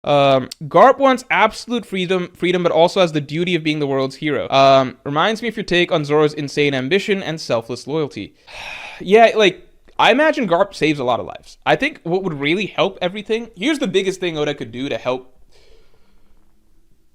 Garp wants absolute freedom, but also has the duty of being the world's hero. Reminds me of your take on Zoro's insane ambition and selfless loyalty. Yeah, like, I imagine Garp saves a lot of lives. I think what would really help everything. Here's the biggest thing Oda could do to help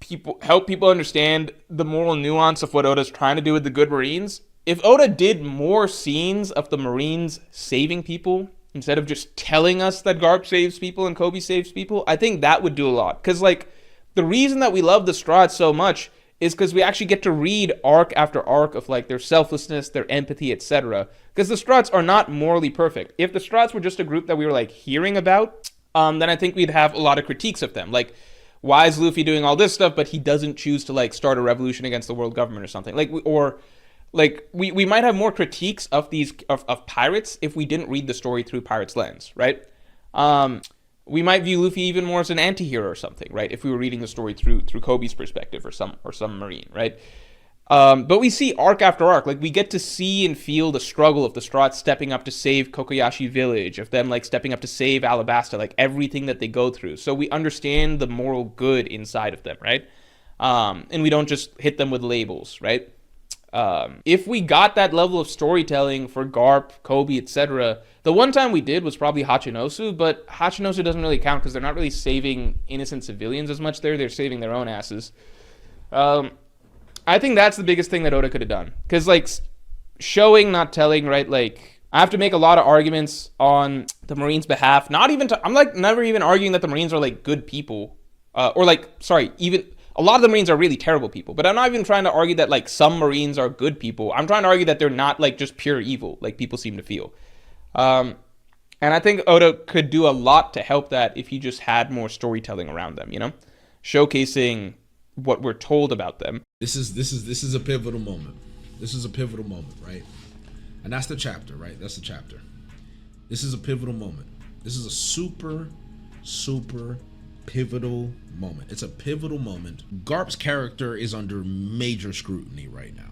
people understand the moral nuance of what Oda's trying to do with the good Marines. If Oda did more scenes of the Marines saving people instead of just telling us that Garp saves people and Kobe saves people, I think that would do a lot. Because, like, the reason that we love the Strahd so much is because we actually get to read arc after arc of, like, their selflessness, their empathy, etc. Because the Strahds are not morally perfect. If the Strahds were just a group that we were, like, hearing about, then I think we'd have a lot of critiques of them. Like, why is Luffy doing all this stuff, but he doesn't choose to, like, start a revolution against the world government or something? We might have more critiques of these of pirates if we didn't read the story through pirates lens, right? We might view Luffy even more as an anti-hero or something, right? If we were reading the story through Kobe's perspective or some Marine, right? But we see arc after arc. Like, we get to see and feel the struggle of the Strahd stepping up to save Kokoyashi Village, of them, like, stepping up to save Alabasta, like, everything that they go through. So we understand the moral good inside of them, right? And we don't just hit them with labels, right? If we got that level of storytelling for Garp, Kobe, etc., the one time we did was probably Hachinosu, but Hachinosu doesn't really count because they're not really saving innocent civilians as much there. They're saving their own asses. I think that's the biggest thing that Oda could have done. Because, like, showing, not telling, right? Like, I have to make a lot of arguments on the Marines' behalf. I'm, like, never even arguing that the Marines are, like, good people. Even a lot of the Marines are really terrible people. But I'm not even trying to argue that, like, some Marines are good people. I'm trying to argue that they're not, like, just pure evil, like people seem to feel. And I think Oda could do a lot to help that if he just had more storytelling around them, you know? Showcasing what we're told about them. This is a pivotal moment. This is a pivotal moment, right? And that's the chapter, right? That's the chapter. This is a pivotal moment. This is a super pivotal moment. It's a pivotal moment. Garp's character is under major scrutiny right now.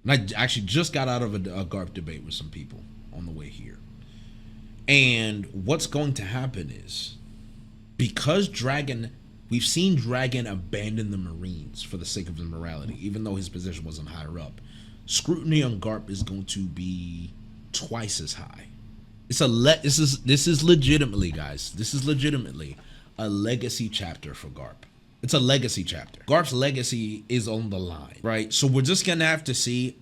And I actually just got out of a Garp debate with some people on the way here. And what's going to happen is, because we've seen Dragon abandon the Marines for the sake of his morality, even though his position wasn't higher up, scrutiny on Garp is going to be twice as high. This is legitimately, guys. This is legitimately a legacy chapter for Garp. It's a legacy chapter. Garp's legacy is on the line, right? So we're just gonna have to see.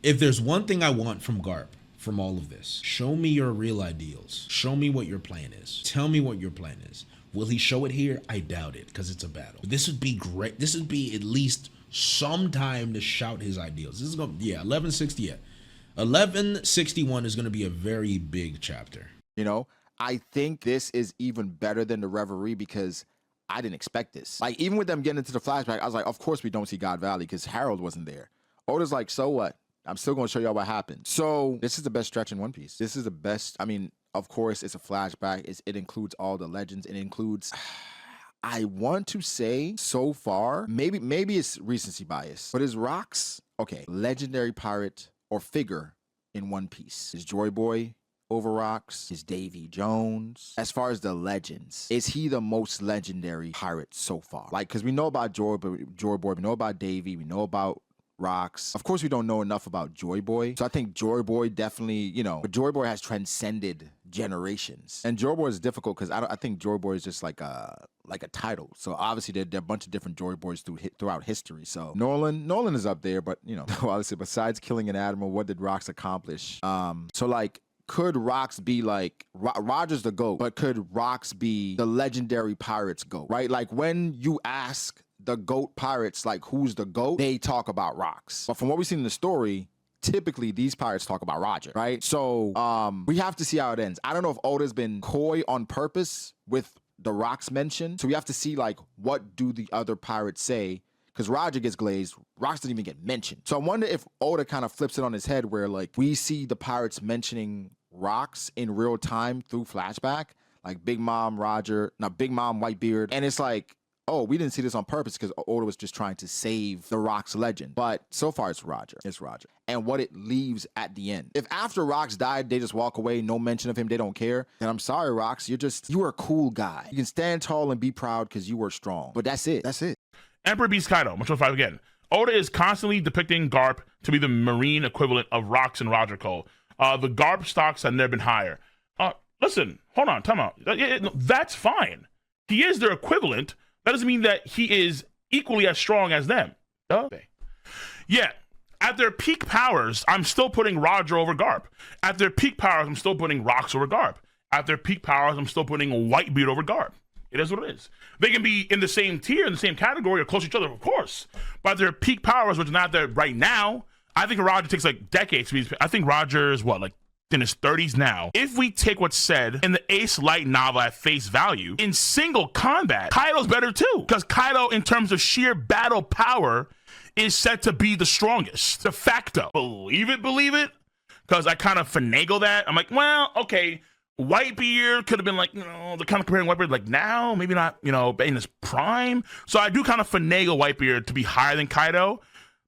If there's one thing I want from Garp, from all of this, show me your real ideals. Show me what your plan is. Tell me what your plan is. Will he show it here? I doubt it, because it's a battle. But this would be great. This would be at least some time to shout his ideals. This is going, 1160. Yeah, 1161 is going to be a very big chapter. You know, I think this is even better than the Reverie because I didn't expect this. Like, even with them getting into the flashback, I was like, of course we don't see God Valley because Harold wasn't there. Oda's like, so what? I'm still going to show y'all what happened. So this is the best stretch in One Piece. This is the best. I mean, of course, it's a flashback. It includes all the legends. It includes, I want to say so far, maybe it's recency bias, but is Rocks, okay, legendary pirate or figure in One Piece? Is Joy Boy over Rocks? Is Davy Jones? As far as the legends, is he the most legendary pirate so far? Like, because we know about Joy Boy, we know about Davy, we know about Rocks. Of course, we don't know enough about Joy Boy. So I think Joy Boy definitely, but Joy Boy has transcended generations. And Joy Boy is difficult because I think Joy Boy is just like a title. So obviously there are a bunch of different Joy Boys throughout history. So Nolan is up there, but obviously besides killing an admiral, what did Rocks accomplish? So like, could Rocks be like Roger's the GOAT, but could Rocks be the legendary pirates GOAT, right? Like, when you ask the GOAT pirates, like, who's the GOAT, they talk about Rocks. But from what we've seen in the story, typically these pirates talk about Roger, right? So we have to see how it ends. I don't know if Oda's been coy on purpose with the Rocks mention. So we have to see, like, what do the other pirates say? Because Roger gets glazed, Rocks doesn't even get mentioned. So I wonder if Oda kind of flips it on his head where, like, we see the pirates mentioning Rocks in real time through flashback, like Big Mom, Roger, Big Mom, Whitebeard, and it's like, oh, we didn't see this on purpose because Oda was just trying to save the Rock's legend. But so far, it's Roger. It's Roger. And what it leaves at the end. If after Rox died, they just walk away, no mention of him, they don't care, then I'm sorry, Rox. You are a cool guy. You can stand tall and be proud because you were strong. But that's it. That's it. Emperor beats Kaido. Much 5 again. Oda is constantly depicting Garp to be the marine equivalent of Rox and Roger Cole. The Garp stocks have never been higher. Listen, hold on, time out. No, that's fine. He is their equivalent. That doesn't mean that he is equally as strong as them. Yeah, at their peak powers, I'm still putting Roger over Garp. At their peak powers, I'm still putting Rox over Garp. At their peak powers, I'm still putting Whitebeard over Garp. It is what it is. They can be in the same tier, in the same category, or close to each other, of course. But at their peak powers, which is not there right now, I think Roger takes like decades to be. I think Roger is what, like in his 30s now. If we take what's said in the Ace Light novel at face value, in single combat, Kaido's better too. Because Kaido, in terms of sheer battle power, is said to be the strongest. De facto. Believe it? Because I kind of finagle that. I'm like, well, okay. Whitebeard could have been like, they're kind of comparing Whitebeard like now, maybe not, in his prime. So I do kind of finagle Whitebeard to be higher than Kaido.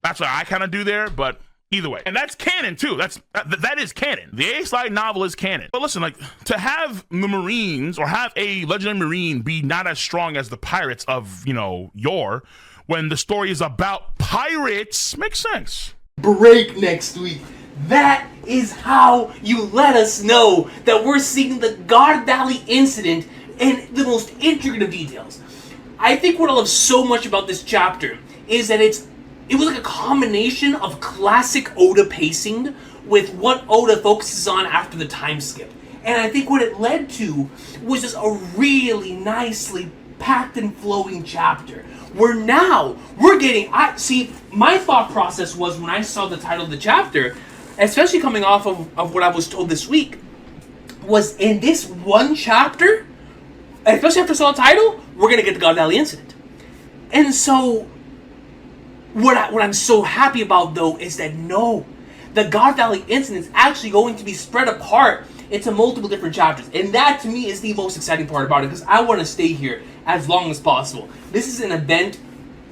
That's what I kind of do there, but either way. And that's canon too. That is canon. The Ace Light novel is canon. But listen, like, to have the Marines or have a legendary Marine be not as strong as the pirates of, yore, when the story is about pirates, makes sense. Break next week. That is how you let us know that we're seeing the Garp Valley incident in the most intricate of details. I think what I love so much about this chapter is that it was like a combination of classic Oda pacing with what Oda focuses on after the time skip. And I think what it led to was just a really nicely packed and flowing chapter. Where now we're getting, my thought process was when I saw the title of the chapter, especially coming off of what I was told this week, was in this one chapter, especially after I saw the title, we're going to get the God Valley incident. And so, what I'm so happy about, though, is that no, the God Valley incident is actually going to be spread apart into multiple different chapters. And that, to me, is the most exciting part about it, because I want to stay here as long as possible. This is an event,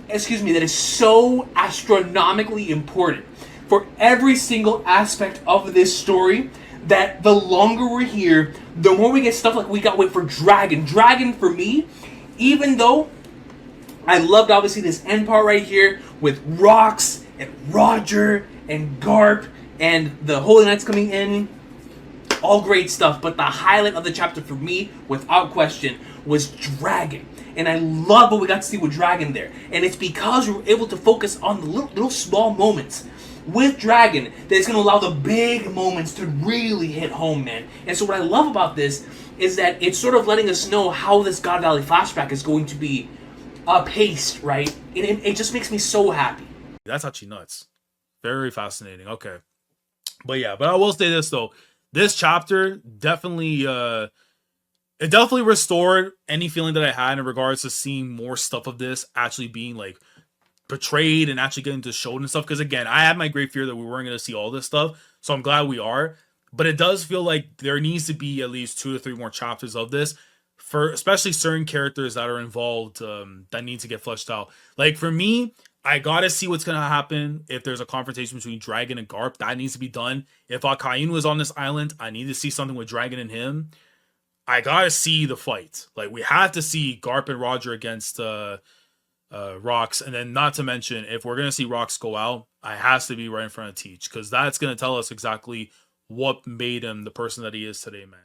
that is so astronomically important for every single aspect of this story, that the longer we're here, the more we get stuff like we got with for Dragon. Dragon, for me, even though I loved, obviously, this end part right here with Rox and Roger and Garp and the Holy Knights coming in, all great stuff, but the highlight of the chapter for me, without question, was Dragon. And I love what we got to see with Dragon there. And it's because we were able to focus on the little small moments with Dragon that is going to allow the big moments to really hit home, man. And so what I love about this is that it's sort of letting us know how this God Valley flashback is going to be paced, right? And it just makes me so happy. That's actually nuts. Very fascinating. Okay. But I will say this, though. This chapter definitely, it definitely restored any feeling that I had in regards to seeing more stuff of this actually being, like, portrayed and actually getting to shown and stuff. Because again, I had my great fear that we weren't going to see all this stuff, so I'm glad we are. But it does feel like there needs to be at least 2 to 3 more chapters of this, for especially certain characters that are involved that need to get fleshed out. Like for me, I gotta see what's gonna happen if there's a confrontation between Dragon and Garp. That needs to be done. If Akainu was on this island, I need to see something with Dragon and him. I gotta see the fight. Like we have to see Garp and Roger against Rox, and then not to mention, if we're gonna see Rox go out, I has to be right in front of Teach, because that's gonna tell us exactly what made him the person that he is today, man.